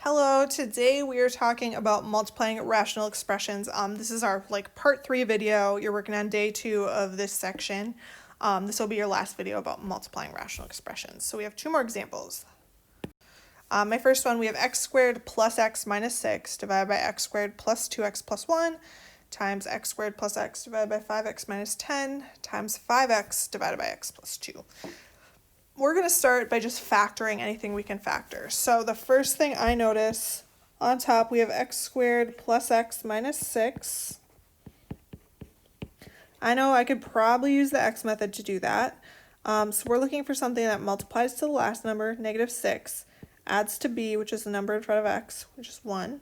Hello, today we are talking about multiplying rational expressions. This is our part 3 video. You're working on day 2 of this section. This will be your last video about multiplying rational expressions. So we have 2 more examples. My first one, we have x squared plus x minus 6 divided by x squared plus 2x plus 1 times x squared plus x divided by 5x minus 10 times 5x divided by x plus 2. We're going to start by just factoring anything we can factor. So the first thing I notice, on top we have x squared plus x minus 6. I know I could probably use the x method to do that. So we're looking for something that multiplies to the last number, negative 6, adds to b, which is the number in front of x, which is 1.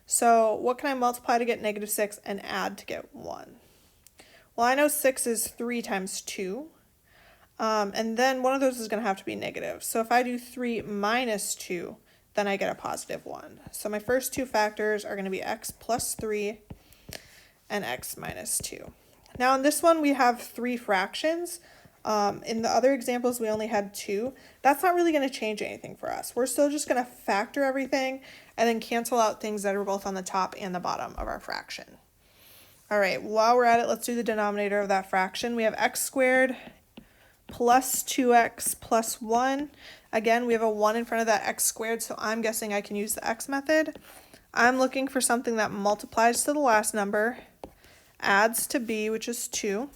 So what can I multiply to get negative 6 and add to get 1? Well, I know 6 is 3 times 2. And then one of those is going to have to be negative. So if I do 3 minus 2, then I get a positive 1. So my first 2 factors are going to be x plus 3 and x minus 2. Now in this one we have 3 fractions. In the other examples we only had 2. That's not really going to change anything for us. We're still just going to factor everything and then cancel out things that are both on the top and the bottom of our fraction. All right, while we're at it, let's do the denominator of that fraction. We have x squared plus 2x plus 1. Again, we have a 1 in front of that x squared, so I'm guessing I can use the x method. I'm looking for something that multiplies to the last number, adds to b, which is 2.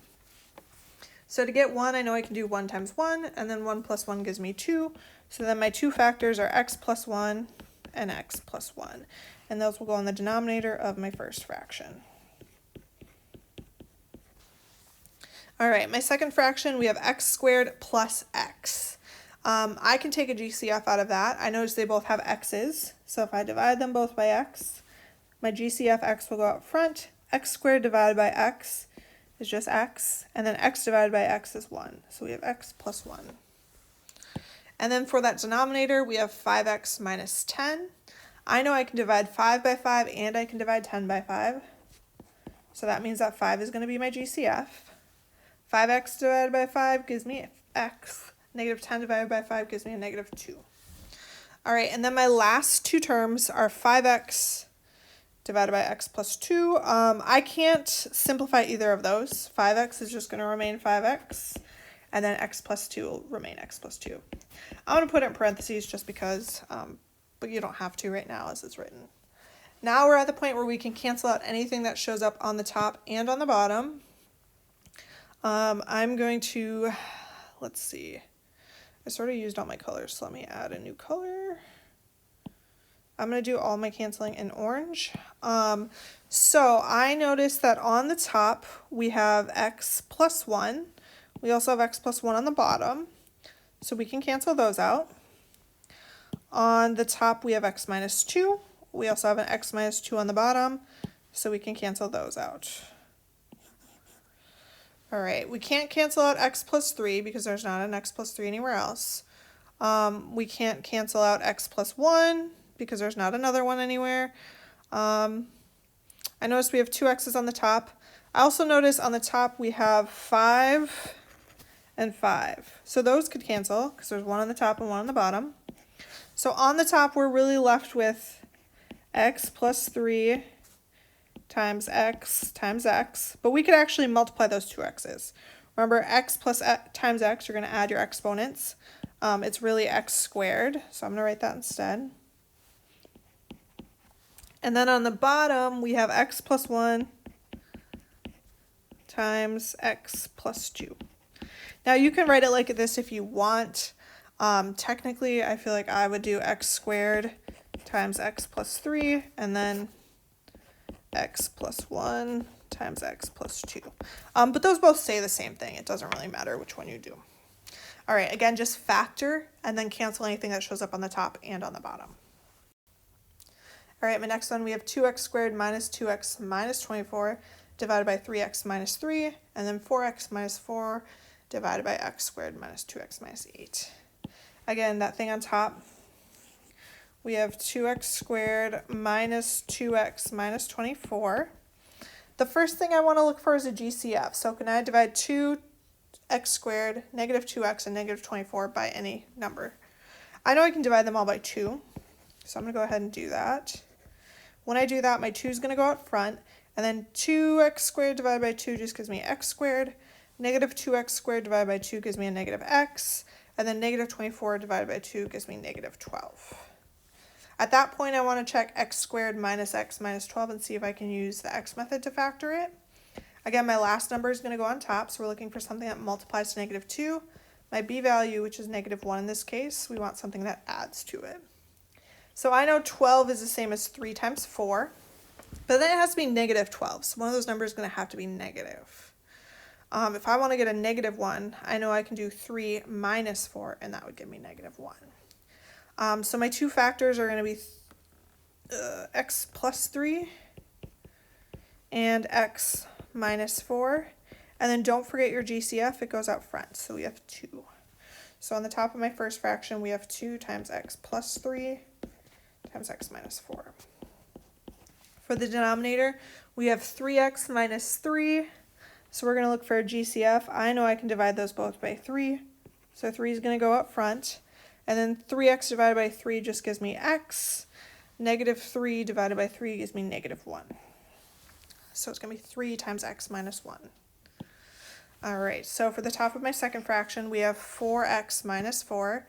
So to get 1, I know I can do 1 times 1, and then 1 plus 1 gives me 2. So then my 2 factors are x plus 1 and x plus 1. And those will go in the denominator of my first fraction. All right, my second fraction, we have x squared plus x. I can take a GCF out of that. I notice they both have x's, so if I divide them both by x, my GCF x will go out front. X squared divided by x is just x, and then x divided by x is 1. So we have x plus 1. And then for that denominator, we have 5x minus 10. I know I can divide 5 by 5 and I can divide 10 by 5. So that means that 5 is going to be my GCF. 5x divided by 5 gives me x. Negative 10 divided by 5 gives me a negative 2. All right, and then my last 2 terms are 5x divided by x plus 2. I can't simplify either of those. 5x is just going to remain 5x, and then x plus 2 will remain x plus 2. I'm going to put it in parentheses just because, but you don't have to right now as it's written. Now we're at the point where we can cancel out anything that shows up on the top and on the bottom. I'm going to, let's see, I sort of used all my colors, so let me add a new color. I'm going to do all my canceling in orange. So I noticed that on the top we have x plus 1. We also have x plus 1 on the bottom, so we can cancel those out. On the top we have x minus 2. We also have an x minus 2 on the bottom, so we can cancel those out. All right, we can't cancel out x plus 3 because there's not an x plus 3 anywhere else. We can't cancel out x plus 1 because there's not another one anywhere. I noticed we have 2 x's on the top. I also noticed on the top we have 5 and 5. So those could cancel because there's 1 on the top and 1 on the bottom. So on the top we're really left with x plus 3 times x, but we could actually multiply those 2 x's. Remember, x plus times x, you're going to add your exponents. It's really x squared, so I'm going to write that instead. And then on the bottom, we have x plus 1 times x plus 2. Now you can write it like this if you want. Technically, I feel like I would do x squared times x plus 3, and then x plus 1 times x plus 2. But those both say the same thing. It doesn't really matter which one you do. All right, again, just factor and then cancel anything that shows up on the top and on the bottom. All right, my next one, we have 2x squared minus 2x minus 24 divided by 3x minus 3, and then 4x minus 4 divided by x squared minus 2x minus 8. Again, that thing on top, we have 2x squared minus 2x minus 24. The first thing I want to look for is a GCF. So can I divide 2x squared, negative 2x, and negative 24 by any number? I know I can divide them all by 2. So I'm going to go ahead and do that. When I do that, my 2 is going to go out front, and then 2x squared divided by 2 just gives me x squared. Negative 2x squared divided by 2 gives me a negative x, and then negative 24 divided by 2 gives me negative 12. At that point, I want to check x squared minus x minus 12 and see if I can use the x method to factor it. Again, my last number is going to go on top, so we're looking for something that multiplies to negative 2. My b value, which is negative 1 in this case, we want something that adds to it. So I know 12 is the same as 3 times 4, but then it has to be negative 12, so one of those numbers is going to have to be negative. If I want to get a negative 1, I know I can do 3 minus 4, and that would give me negative 1. So my two factors are going to be x plus 3 and x minus 4. And then don't forget your GCF, it goes out front, so we have 2. So on the top of my first fraction, we have 2 times x plus 3 times x minus 4. For the denominator, we have 3x minus 3. So we're going to look for a GCF. I know I can divide those both by 3. So 3 is going to go up front. And then 3x divided by 3 just gives me x. Negative 3 divided by 3 gives me negative 1. So it's going to be 3 times x minus 1. All right, so for the top of my second fraction, we have 4x minus 4.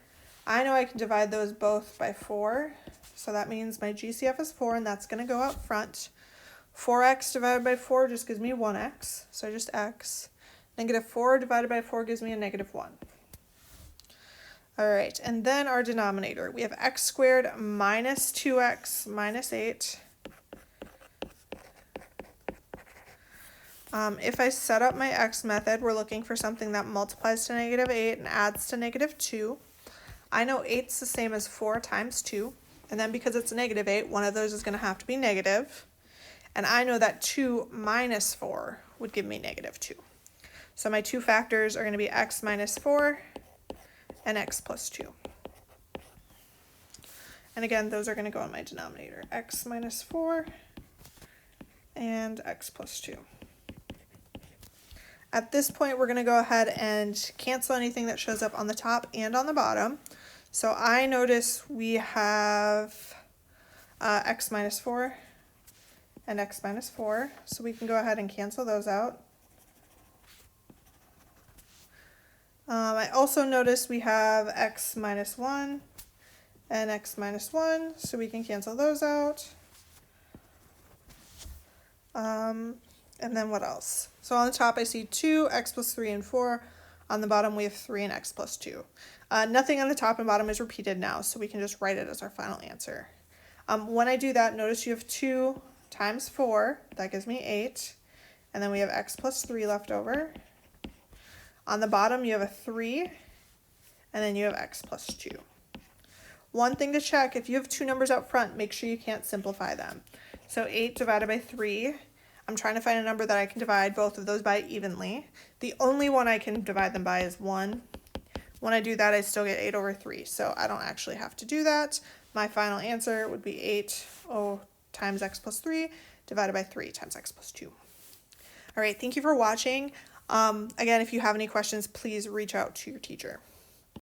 I know I can divide those both by 4. So that means my GCF is 4, and that's going to go out front. 4x divided by 4 just gives me 1x, so just x. Negative 4 divided by 4 gives me a negative 1. All right, and then our denominator. We have x squared minus 2x minus 8. If I set up my x method, we're looking for something that multiplies to negative 8 and adds to negative 2. I know 8's the same as 4 times 2, and then because it's negative 8, one of those is going to have to be negative. And I know that 2 minus 4 would give me negative 2. So my two factors are going to be x minus 4 and x plus 2. And again, those are going to go in my denominator, x minus 4 and x plus 2. At this point, we're going to go ahead and cancel anything that shows up on the top and on the bottom. So I notice we have x minus 4 and x minus 4, so we can go ahead and cancel those out. I also notice we have x minus 1 and x minus 1, so we can cancel those out. And then what else? So on the top I see 2, x plus 3 and 4. On the bottom we have 3 and x plus 2. Nothing on the top and bottom is repeated now, so we can just write it as our final answer. When I do that, notice you have 2 times 4, that gives me 8, and then we have x plus 3 left over. On the bottom you have a 3, and then you have x plus 2. One thing to check, if you have two numbers out front, make sure you can't simplify them. So 8 divided by 3, I'm trying to find a number that I can divide both of those by evenly. The only one I can divide them by is 1. When I do that, I still get 8 over 3, so I don't actually have to do that. My final answer would be 8 times x plus 3 divided by 3 times x plus 2. All right, thank you for watching. Again, if you have any questions, please reach out to your teacher.